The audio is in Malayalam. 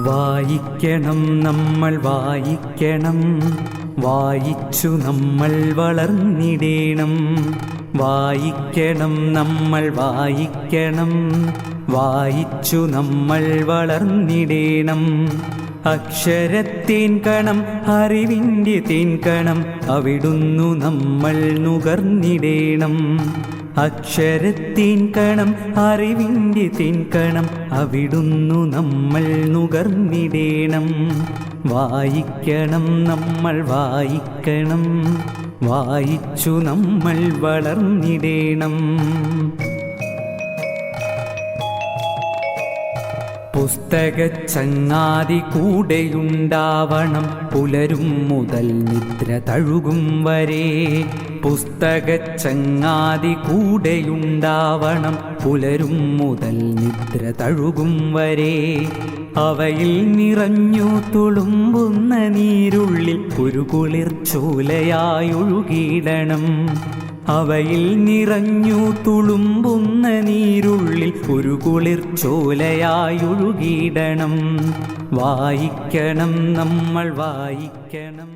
വായിക്കണം നമ്മൾ വായിക്കണം, വായിച്ചു നമ്മൾ വളർന്നിടേണം. വായിക്കണം നമ്മൾ വായിക്കണം, വായിച്ചു നമ്മൾ വളർന്നിടേണം. അക്ഷരത്തേൻ കണം അറിവിൻ്റെ തേൻ കണം അവിടുന്നു നമ്മൾ നുകർന്നിടേണം. അക്ഷരത്തേൻ കണം അറിവിൻ്റെ തേൻ കണം അവിടുന്നു നമ്മൾ നുകർന്നിടേണം. വായിക്കണം നമ്മൾ വായിക്കണം, വായിച്ചു നമ്മൾ വളർന്നിടേണം. പുസ്തകച്ചങ്ങാതി കൂടെയുണ്ടാവണം പുലരും മുതൽ നിദ്ര തഴുകും വരെ. പുസ്തകച്ചങ്ങാതി കൂടെയുണ്ടാവണം പുലരും മുതൽ നിദ്ര തഴുകും വരെ. അവയിൽ നിറഞ്ഞു തുളുമ്പുന്ന നീരുള്ളിൽ ഒരു കുളിർച്ചോലയായൊഴുകിയിടണം. അവയിൽ നിറഞ്ഞു തുളുമ്പുന്ന നീരുള്ളിൽ ഒരു കുളിർച്ചോലയായൊഴുകിയിടണം. വായിക്കണം നമ്മൾ വായിക്കണം.